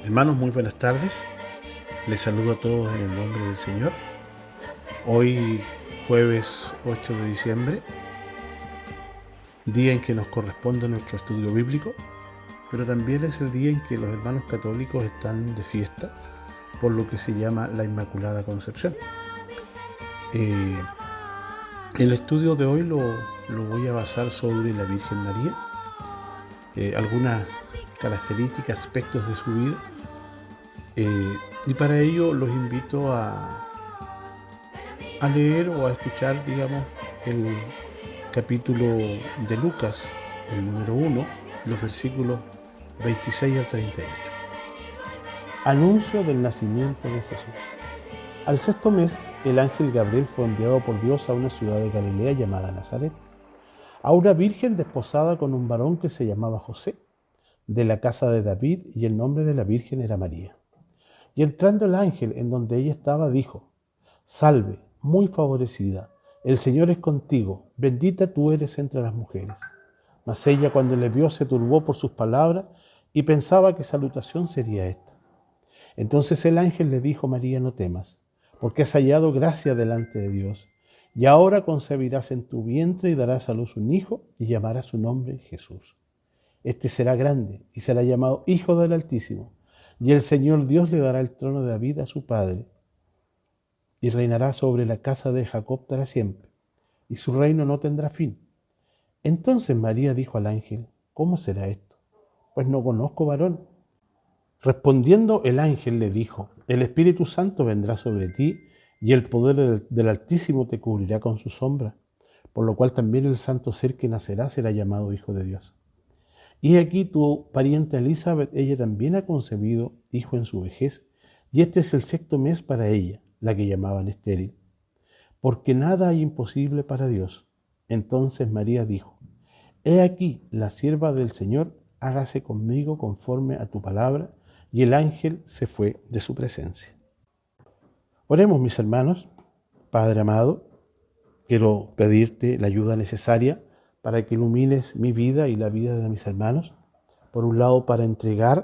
Hermanos, muy buenas tardes. Les saludo a todos en el nombre del Señor. Hoy, jueves 8 de diciembre, día en que nos corresponde nuestro estudio bíblico, pero también es el día en que los hermanos católicos están de fiesta, por lo que se llama la Inmaculada Concepción. El estudio de hoy lo voy a basar sobre la Virgen María, algunas características, aspectos de su vida, y para ello los invito a leer o a escuchar, el capítulo de Lucas, el número 1, los versículos 26 al 38. Anuncio del nacimiento de Jesús. Al sexto mes, el ángel Gabriel fue enviado por Dios a una ciudad de Galilea llamada Nazaret, a una virgen desposada con un varón que se llamaba José, de la casa de David, y el nombre de la virgen era María. Y entrando el ángel en donde ella estaba, dijo: Salve, muy favorecida, el Señor es contigo, bendita tú eres entre las mujeres. Mas ella, cuando le vio, se turbó por sus palabras y pensaba qué salutación sería esta. Entonces el ángel le dijo: María, no temas, porque has hallado gracia delante de Dios, y ahora concebirás en tu vientre y darás a luz un hijo, y llamarás su nombre Jesús. Este será grande y será llamado Hijo del Altísimo, y el Señor Dios le dará el trono de David a su padre, y reinará sobre la casa de Jacob para siempre, y su reino no tendrá fin. Entonces María dijo al ángel: ¿Cómo será esto? Pues no conozco varón. Respondiendo el ángel le dijo: El Espíritu Santo vendrá sobre ti, y el poder del Altísimo te cubrirá con su sombra, por lo cual también el santo ser que nacerá será llamado Hijo de Dios. Y aquí tu pariente Elizabeth, ella también ha concebido hijo en su vejez, y este es el sexto mes para ella, la que llamaban estéril, porque nada hay imposible para Dios. Entonces María dijo: He aquí la sierva del Señor, hágase conmigo conforme a tu palabra. Y el ángel se fue de su presencia. Oremos, mis hermanos. Padre amado, quiero pedirte la ayuda necesaria para que ilumines mi vida y la vida de mis hermanos. Por un lado, para entregar,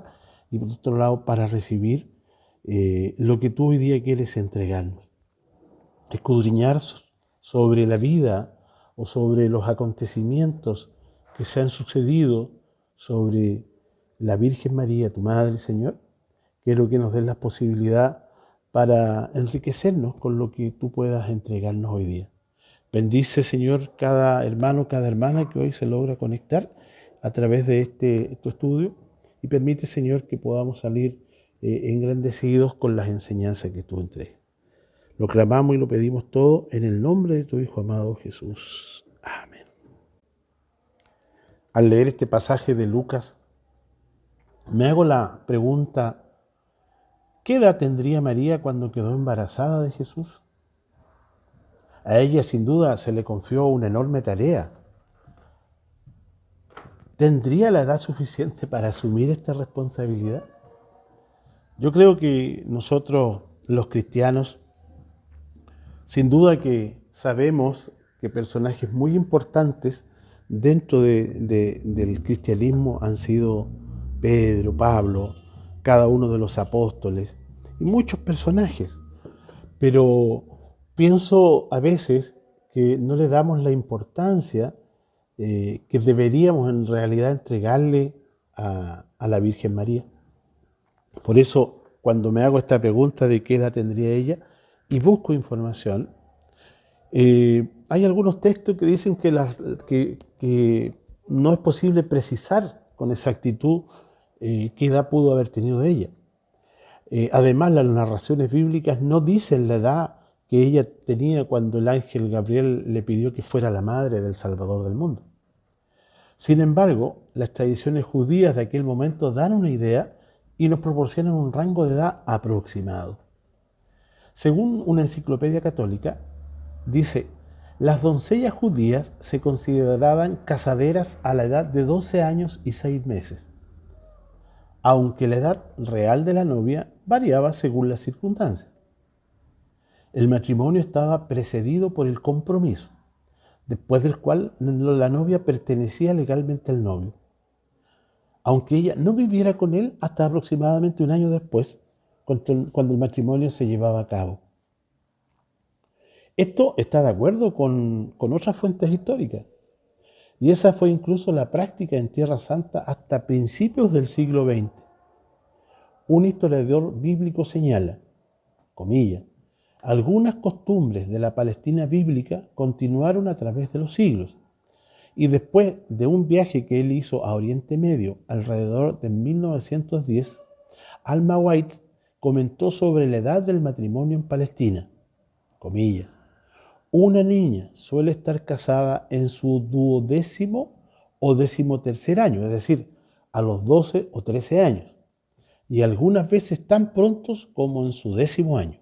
y por otro lado, para recibir lo que tú hoy día quieres entregarnos. Escudriñar sobre la vida o sobre los acontecimientos que se han sucedido sobre la Virgen María, tu Madre, Señor. Quiero que nos des la posibilidad para enriquecernos con lo que tú puedas entregarnos hoy día. Bendice, Señor, cada hermano, cada hermana que hoy se logra conectar a través de tu estudio, y permite, Señor, que podamos salir engrandecidos con las enseñanzas que tú entregas. Lo clamamos y lo pedimos todo en el nombre de tu Hijo amado Jesús. Amén. Al leer este pasaje de Lucas, me hago la pregunta: ¿qué edad tendría María cuando quedó embarazada de Jesús? A ella sin duda se le confió una enorme tarea. ¿Tendría la edad suficiente para asumir esta responsabilidad? Yo creo que nosotros, los cristianos, sin duda que sabemos que personajes muy importantes dentro del cristianismo han sido Pedro, Pablo, cada uno de los apóstoles y muchos personajes. Pero pienso a veces que no le damos la importancia que deberíamos en realidad entregarle a la Virgen María. Por eso, cuando me hago esta pregunta de qué edad tendría ella y busco información, hay algunos textos que dicen que no es posible precisar con exactitud qué edad pudo haber tenido ella. Además, las narraciones bíblicas no dicen la edad que ella tenía cuando el ángel Gabriel le pidió que fuera la madre del Salvador del mundo. Sin embargo, las tradiciones judías de aquel momento dan una idea y nos proporcionan un rango de edad aproximado. Según una enciclopedia católica, dice: las doncellas judías se consideraban casaderas a la edad de 12 años y 6 meses, aunque la edad real de la novia variaba según las circunstancias. El matrimonio estaba precedido por el compromiso, después del cual la novia pertenecía legalmente al novio. aunque ella no viviera con él hasta aproximadamente un año después, cuando el matrimonio se llevaba a cabo. Esto está de acuerdo con otras fuentes históricas, y esa fue incluso la práctica en Tierra Santa hasta principios del siglo XX. Un historiador bíblico señala, comillas, algunas costumbres de la Palestina bíblica continuaron a través de los siglos, y después de un viaje que él hizo a Oriente Medio alrededor de 1910, Alma White comentó sobre la edad del matrimonio en Palestina, comillas, una niña suele estar casada en su 12º o 13º año, es decir, a los 12 o 13 años, y algunas veces tan prontos como en su 10º año.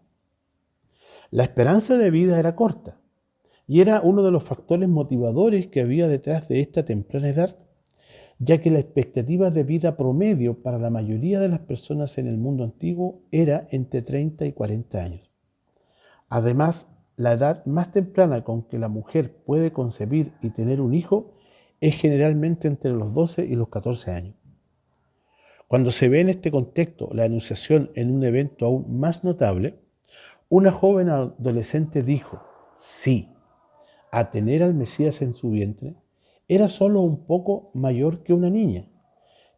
La esperanza de vida era corta, y era uno de los factores motivadores que había detrás de esta temprana edad, ya que la expectativa de vida promedio para la mayoría de las personas en el mundo antiguo era entre 30 y 40 años. Además, la edad más temprana con que la mujer puede concebir y tener un hijo es generalmente entre los 12 y los 14 años. Cuando se ve en este contexto la anunciación en un evento aún más notable, una joven adolescente dijo, sí, a tener al Mesías en su vientre, era solo un poco mayor que una niña,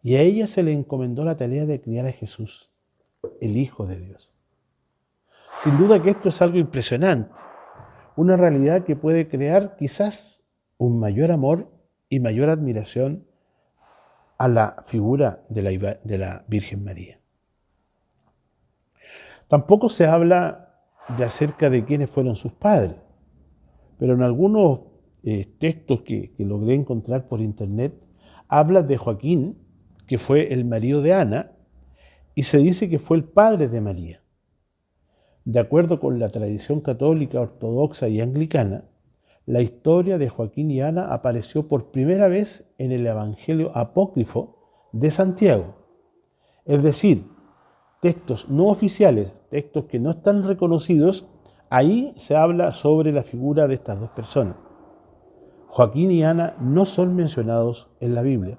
y a ella se le encomendó la tarea de criar a Jesús, el Hijo de Dios. Sin duda que esto es algo impresionante, una realidad que puede crear quizás un mayor amor y mayor admiración a la figura de la Virgen María. Tampoco se habla acerca de quiénes fueron sus padres, pero en algunos textos que logré encontrar por internet, habla de Joaquín, que fue el marido de Ana, y se dice que fue el padre de María. De acuerdo con la tradición católica, ortodoxa y anglicana, la historia de Joaquín y Ana apareció por primera vez en el Evangelio apócrifo de Santiago. Es decir, textos no oficiales, textos que no están reconocidos, ahí se habla sobre la figura de estas dos personas. Joaquín y Ana no son mencionados en la Biblia.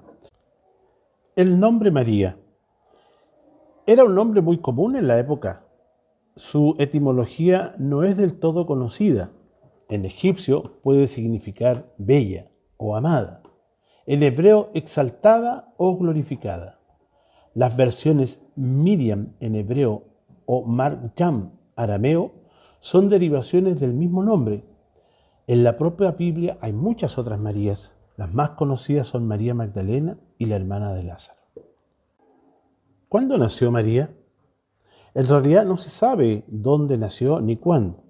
El nombre María era un nombre muy común en la época. Su etimología no es del todo conocida. En egipcio puede significar bella o amada. En hebreo, exaltada o glorificada. Las versiones Miriam en hebreo o Maryam arameo son derivaciones del mismo nombre. En la propia Biblia hay muchas otras Marías. Las más conocidas son María Magdalena y la hermana de Lázaro. ¿Cuándo nació María? En realidad no se sabe dónde nació ni cuándo.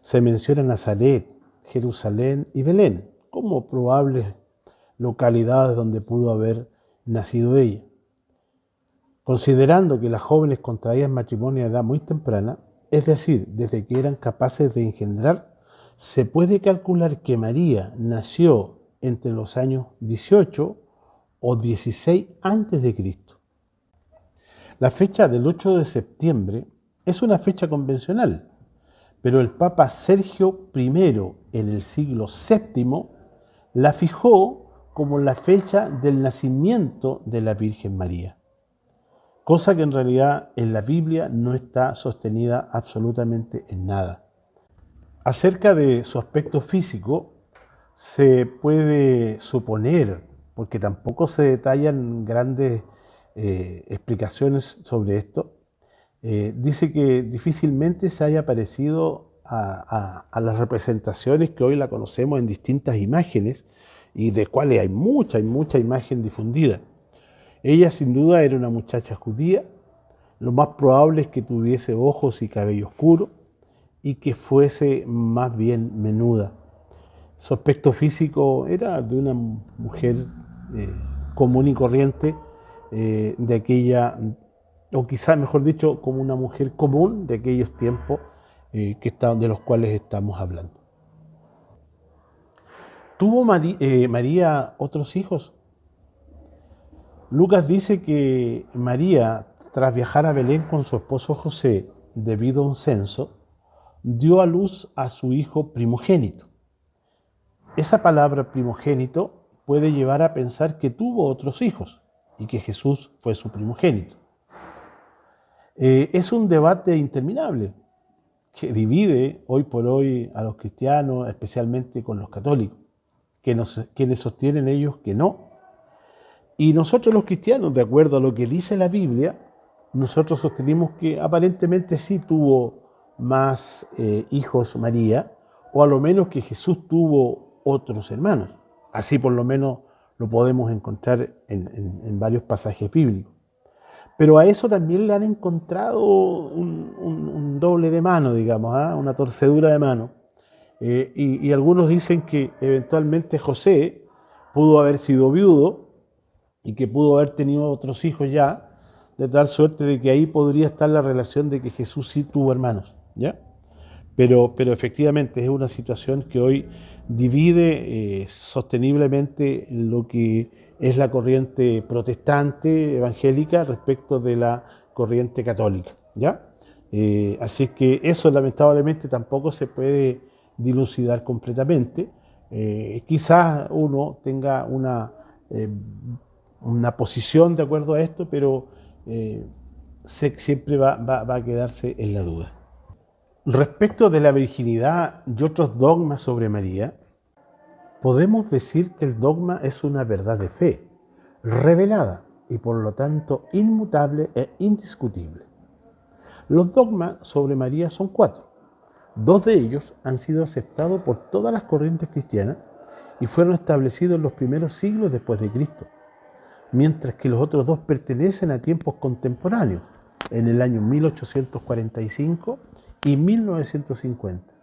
Se menciona Nazaret, Jerusalén y Belén como probables localidades donde pudo haber nacido ella. Considerando que las jóvenes contraían matrimonio a edad muy temprana, es decir, desde que eran capaces de engendrar, se puede calcular que María nació entre los años 18 o 16 a.C. La fecha del 8 de septiembre es una fecha convencional, pero el Papa Sergio I en el siglo VII la fijó como la fecha del nacimiento de la Virgen María, cosa que en realidad en la Biblia no está sostenida absolutamente en nada. Acerca de su aspecto físico se puede suponer, porque tampoco se detallan grandes explicaciones sobre esto, dice que difícilmente se haya parecido a las representaciones que hoy la conocemos en distintas imágenes y de cuales hay mucha imagen difundida. Ella sin duda era una muchacha judía, lo más probable es que tuviese ojos y cabello oscuro y que fuese más bien menuda. Su aspecto físico era de una mujer común y corriente, de aquella, o quizás mejor dicho, como una mujer común de aquellos tiempos de los cuales estamos hablando. ¿Tuvo María otros hijos? Lucas dice que María, tras viajar a Belén con su esposo José, debido a un censo, dio a luz a su hijo primogénito. Esa palabra primogénito puede llevar a pensar que tuvo otros hijos, y que Jesús fue su primogénito. Es un debate interminable que divide hoy por hoy a los cristianos, especialmente con los católicos, quienes sostienen ellos que no. Y nosotros los cristianos, de acuerdo a lo que dice la Biblia, nosotros sostenemos que aparentemente sí tuvo más hijos María, o a lo menos que Jesús tuvo otros hermanos. Así por lo menos lo podemos encontrar en varios pasajes bíblicos. Pero a eso también le han encontrado un doble de mano, digamos, una torcedura de mano. Y algunos dicen que eventualmente José pudo haber sido viudo y que pudo haber tenido otros hijos ya, de tal suerte de que ahí podría estar la relación de que Jesús sí tuvo hermanos, ¿ya? Pero efectivamente es una situación que hoy divide sosteniblemente lo que es la corriente protestante evangélica respecto de la corriente católica, ¿ya? Así que eso lamentablemente tampoco se puede dilucidar completamente. Quizás uno tenga una posición de acuerdo a esto, pero siempre va a quedarse en la duda. Respecto de la virginidad y otros dogmas sobre María, podemos decir que el dogma es una verdad de fe, revelada y por lo tanto inmutable e indiscutible. Los dogmas sobre María son 4. 2 de ellos han sido aceptados por todas las corrientes cristianas y fueron establecidos en los primeros siglos después de Cristo, mientras que los otros 2 pertenecen a tiempos contemporáneos, en el año 1845 y 1950.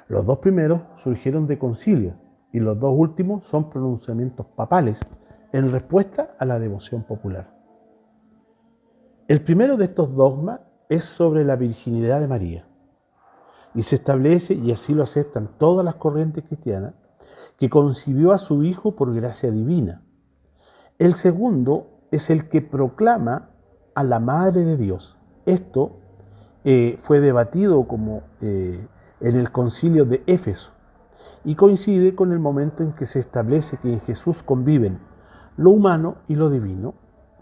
Los 2 primeros surgieron de concilios y los 2 últimos son pronunciamientos papales en respuesta a la devoción popular. El primero de estos dogmas es sobre la virginidad de María y se establece, y así lo aceptan todas las corrientes cristianas, que concibió a su hijo por gracia divina. El segundo es el que proclama a la Madre de Dios. Esto fue debatido en el concilio de Éfeso y coincide con el momento en que se establece que en Jesús conviven lo humano y lo divino.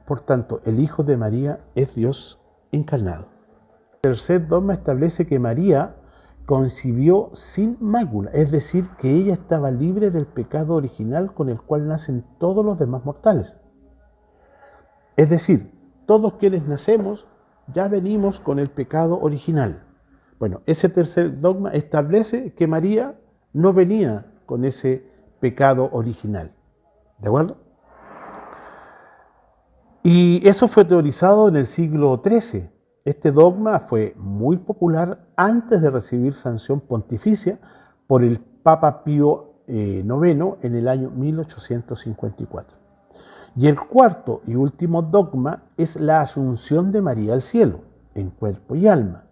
Por tanto, el Hijo de María es Dios encarnado. El tercer dogma establece que María concibió sin mácula, es decir, que ella estaba libre del pecado original con el cual nacen todos los demás mortales. Es decir, todos quienes nacemos ya venimos con el pecado original. Bueno, ese tercer dogma establece que María no venía con ese pecado original. ¿De acuerdo? Y eso fue teorizado en el siglo XIII. Este dogma fue muy popular antes de recibir sanción pontificia por el Papa Pío IX en el año 1854. Y el cuarto y último dogma es la asunción de María al cielo, en cuerpo y alma,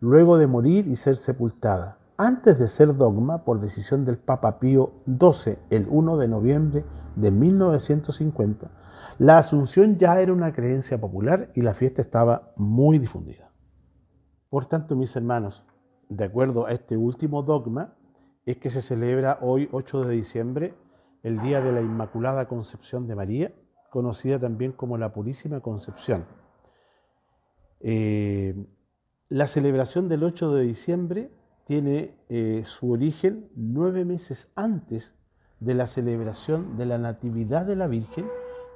luego de morir y ser sepultada. Antes de ser dogma, por decisión del Papa Pío XII, el 1 de noviembre de 1950, la asunción ya era una creencia popular y la fiesta estaba muy difundida. Por tanto, mis hermanos, de acuerdo a este último dogma, es que se celebra hoy, 8 de diciembre, el Día de la Inmaculada Concepción de María, conocida también como la Purísima Concepción. La celebración del 8 de diciembre tiene su origen 9 meses antes de la celebración de la Natividad de la Virgen,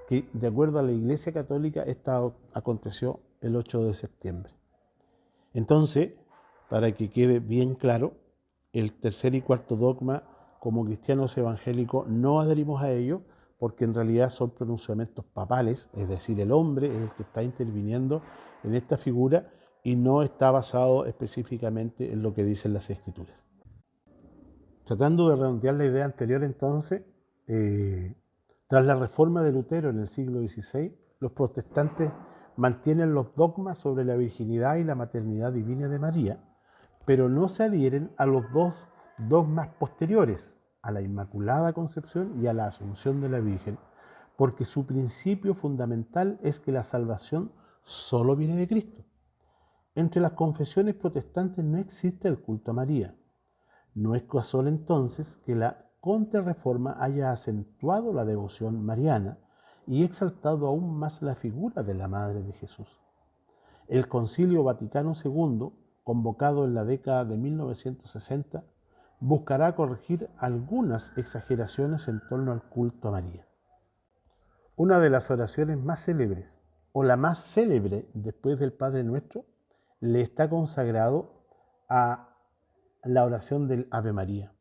que de acuerdo a la Iglesia Católica esta aconteció el 8 de septiembre. Entonces, para que quede bien claro, el tercer y cuarto dogma, como cristianos evangélicos, no adherimos a ello, porque en realidad son pronunciamientos papales, es decir, el hombre es el que está interviniendo en esta figura y no está basado específicamente en lo que dicen las Escrituras. Tratando de redondear la idea anterior, entonces, tras la reforma de Lutero en el siglo XVI, los protestantes mantienen los dogmas sobre la virginidad y la maternidad divina de María, pero no se adhieren a los 2 dogmas posteriores, a la Inmaculada Concepción y a la Asunción de la Virgen, porque su principio fundamental es que la salvación solo viene de Cristo. Entre las confesiones protestantes no existe el culto a María. No es casual entonces que la Contrarreforma haya acentuado la devoción mariana y exaltado aún más la figura de la Madre de Jesús. El Concilio Vaticano II, convocado en la década de 1960, buscará corregir algunas exageraciones en torno al culto a María. Una de las oraciones más célebres, o la más célebre después del Padre Nuestro, le está consagrado a la oración del Ave María.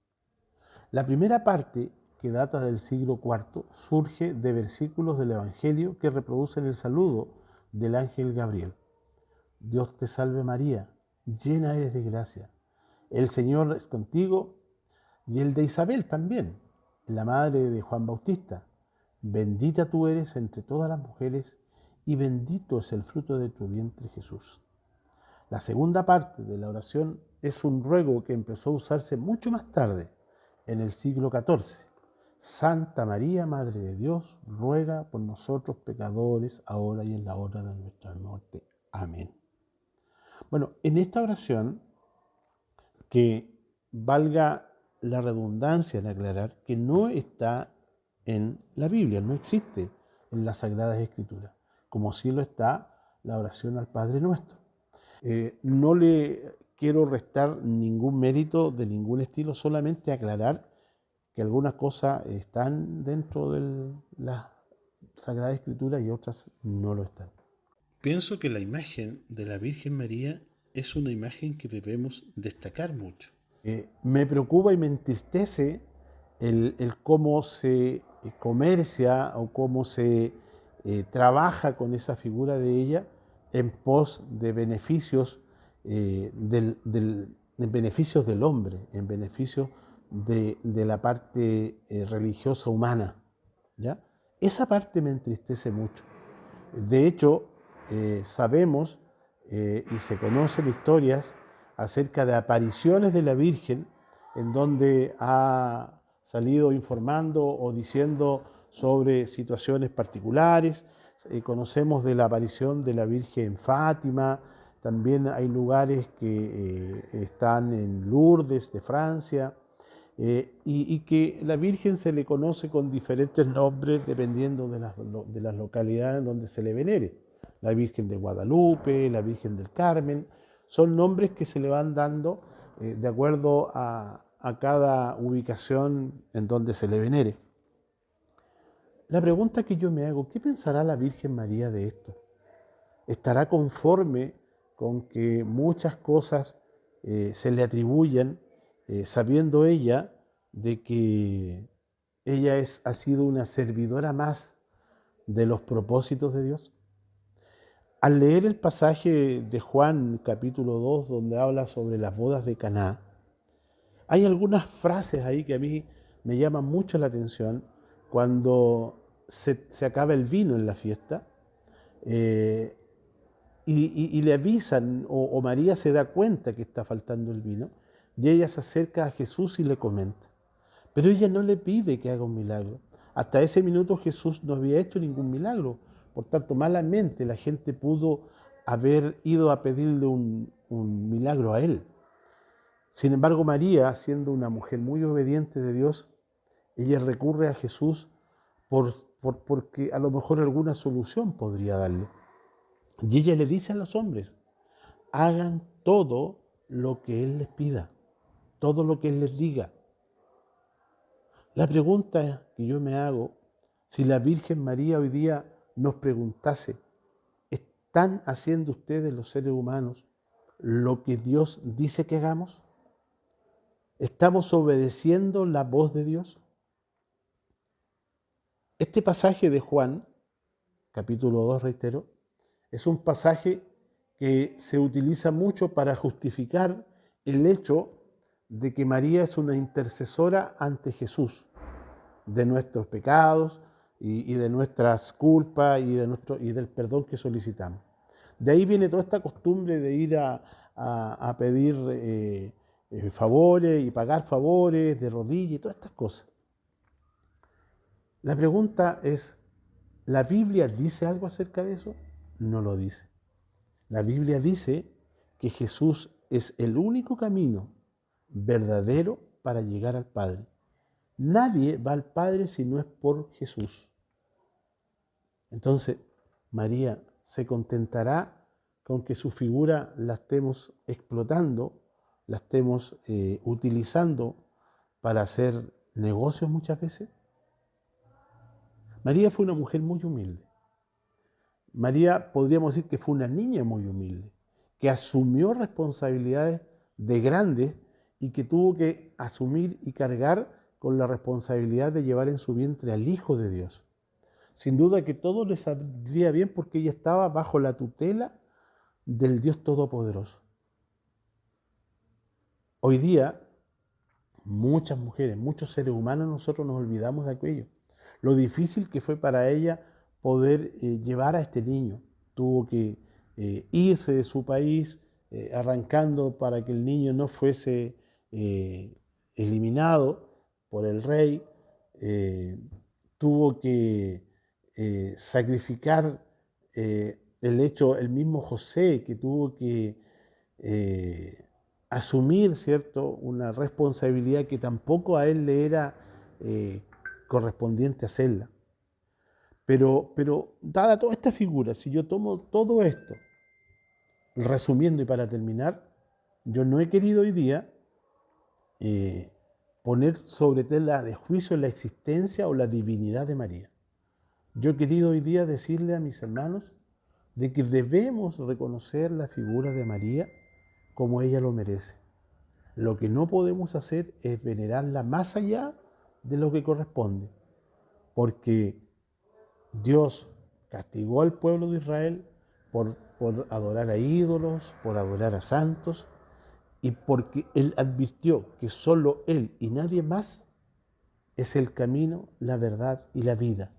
La primera parte, que data del siglo IV, surge de versículos del Evangelio que reproducen el saludo del ángel Gabriel. Dios te salve María, llena eres de gracia. El Señor es contigo, y el de Isabel también, la madre de Juan Bautista. Bendita tú eres entre todas las mujeres, y bendito es el fruto de tu vientre Jesús. La segunda parte de la oración es un ruego que empezó a usarse mucho más tarde, en el siglo XIV. Santa María, Madre de Dios, ruega por nosotros pecadores, ahora y en la hora de nuestra muerte. Amén. Bueno, en esta oración, que valga la redundancia en aclarar que no está en la Biblia, no existe en las Sagradas Escrituras, como sí lo está la oración al Padre Nuestro. No le quiero restar ningún mérito de ningún estilo, solamente aclarar que algunas cosas están dentro de la Sagrada Escritura y otras no lo están. Pienso que la imagen de la Virgen María es una imagen que debemos destacar mucho. Me preocupa y me entristece el cómo se comercia o cómo se trabaja con esa figura de ella en pos de beneficios, beneficios del hombre, en beneficio de la parte religiosa humana, ¿ya? Esa parte me entristece mucho. De hecho, sabemos y se conocen historias acerca de apariciones de la Virgen en donde ha salido informando o diciendo sobre situaciones particulares. Conocemos de la aparición de la Virgen en Fátima, también hay lugares que están en Lourdes de Francia, y que la Virgen se le conoce con diferentes nombres dependiendo de las localidades en donde se le venere. La Virgen de Guadalupe, la Virgen del Carmen, son nombres que se le van dando de acuerdo a cada ubicación en donde se le venere. La pregunta que yo me hago, ¿qué pensará la Virgen María de esto? ¿Estará conforme con que muchas cosas se le atribuyan, sabiendo ella de que ella ha sido una servidora más de los propósitos de Dios? Al leer el pasaje de Juan capítulo 2, donde habla sobre las bodas de Caná, hay algunas frases ahí que a mí me llaman mucho la atención. Cuando se acaba el vino en la fiesta, y le avisan, o María se da cuenta que está faltando el vino, y ella se acerca a Jesús y le comenta. Pero ella no le pide que haga un milagro. Hasta ese minuto Jesús no había hecho ningún milagro. Por tanto, malamente la gente pudo haber ido a pedirle un milagro a él. Sin embargo, María, siendo una mujer muy obediente de Dios, ella recurre a Jesús porque a lo mejor alguna solución podría darle. Y ella le dice a los hombres, hagan todo lo que Él les pida, todo lo que Él les diga. La pregunta que yo me hago, si la Virgen María hoy día nos preguntase, ¿están haciendo ustedes los seres humanos lo que Dios dice que hagamos? ¿Estamos obedeciendo la voz de Dios? Este pasaje de Juan, capítulo 2, reitero, es un pasaje que se utiliza mucho para justificar el hecho de que María es una intercesora ante Jesús de nuestros pecados y de nuestras culpas y del perdón que solicitamos. De ahí viene toda esta costumbre de ir a pedir favores y pagar favores de rodillas y todas estas cosas. La pregunta es, ¿la Biblia dice algo acerca de eso? No lo dice. La Biblia dice que Jesús es el único camino verdadero para llegar al Padre. Nadie va al Padre si no es por Jesús. Entonces, María se contentará con que su figura la estemos explotando, la estemos utilizando para hacer negocios muchas veces. María fue una mujer muy humilde. María podríamos decir que fue una niña muy humilde, que asumió responsabilidades de grandes y que tuvo que asumir y cargar con la responsabilidad de llevar en su vientre al Hijo de Dios. Sin duda que todo le saldría bien porque ella estaba bajo la tutela del Dios Todopoderoso. Hoy día, muchas mujeres, muchos seres humanos, nosotros nos olvidamos de aquello. Lo difícil que fue para ella poder llevar a este niño. Tuvo que irse de su país, arrancando para que el niño no fuese eliminado por el rey. Tuvo que sacrificar el mismo José, que tuvo que asumir, ¿cierto?, una responsabilidad que tampoco a él le era correspondiente hacerla. Pero dada toda esta figura, si yo tomo todo esto, resumiendo y para terminar, yo no he querido hoy día poner sobre tela de juicio la existencia o la divinidad de María. Yo he querido hoy día decirle a mis hermanos de que debemos reconocer la figura de María como ella lo merece. Lo que no podemos hacer es venerarla más allá de lo que corresponde, porque Dios castigó al pueblo de Israel por adorar a ídolos, por adorar a santos, y porque Él advirtió que solo Él y nadie más es el camino, la verdad y la vida.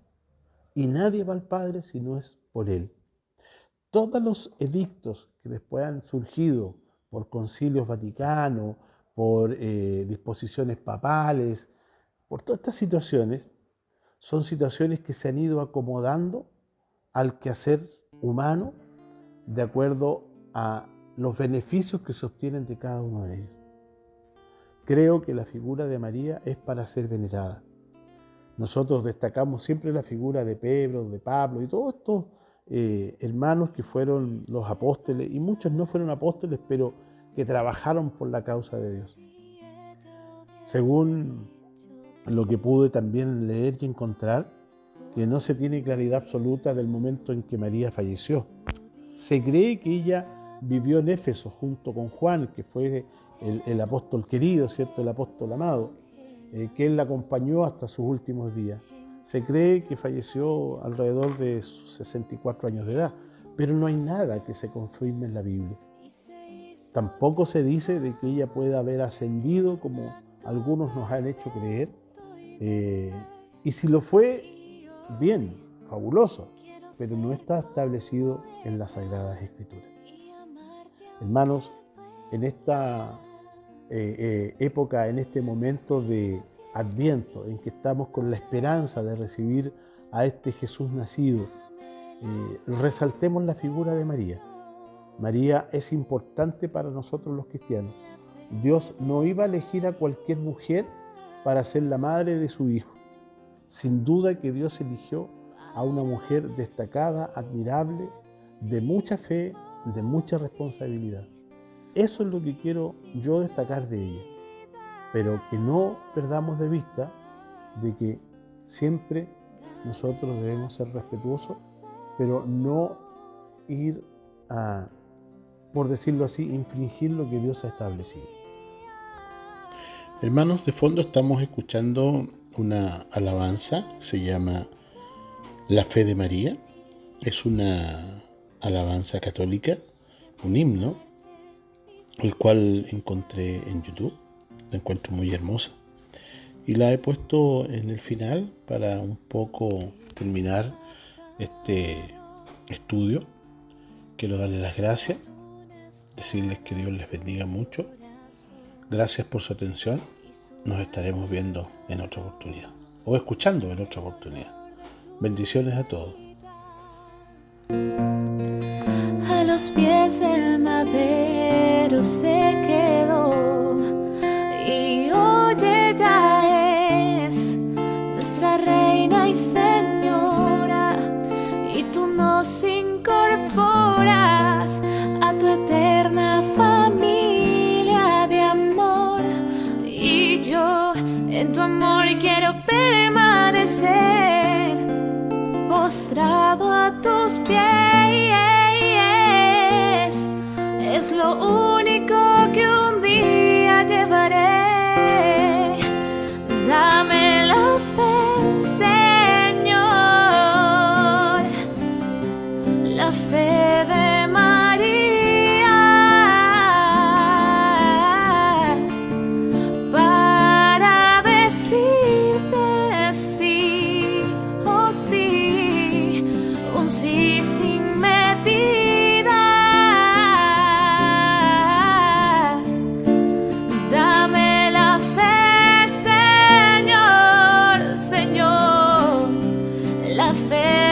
Y nadie va al Padre si no es por Él. Todos los edictos que después han surgido por concilios vaticanos, por disposiciones papales, por todas estas situaciones, son situaciones que se han ido acomodando al quehacer humano de acuerdo a los beneficios que se obtienen de cada uno de ellos. Creo que la figura de María es para ser venerada. Nosotros destacamos siempre la figura de Pedro, de Pablo y todos estos hermanos que fueron los apóstoles, y muchos no fueron apóstoles, pero que trabajaron por la causa de Dios. Según lo que pude también leer y encontrar, que no se tiene claridad absoluta del momento en que María falleció. Se cree que ella vivió en Éfeso junto con Juan, que fue el apóstol querido, ¿cierto?, el apóstol amado, que él la acompañó hasta sus últimos días. Se cree que falleció alrededor de sus 64 años de edad, pero no hay nada que se confirme en la Biblia. Tampoco se dice de que ella pueda haber ascendido, como algunos nos han hecho creer, y si lo fue, bien, fabuloso, pero no está establecido en las Sagradas Escrituras. Hermanos, en esta época, en este momento de Adviento, en que estamos con la esperanza de recibir a este Jesús nacido, resaltemos la figura de María. María es importante para nosotros los cristianos. Dios no iba a elegir a cualquier mujer para ser la madre de su hijo. Sin duda que Dios eligió a una mujer destacada, admirable, de mucha fe, de mucha responsabilidad. Eso es lo que quiero yo destacar de ella, pero que no perdamos de vista de que siempre nosotros debemos ser respetuosos, pero no ir a, por decirlo así, infringir lo que Dios ha establecido. Hermanos, de fondo estamos escuchando una alabanza, se llama La Fe de María. Es una alabanza católica, un himno, el cual encontré en YouTube. La encuentro muy hermosa y la he puesto en el final para un poco terminar este estudio. Quiero darles las gracias, decirles que Dios les bendiga mucho. Gracias por su atención. Nos estaremos viendo en otra oportunidad o escuchando en otra oportunidad. Bendiciones a todos. A los pies del madero se quedó y hoy ella es nuestra reina y señora, la fe.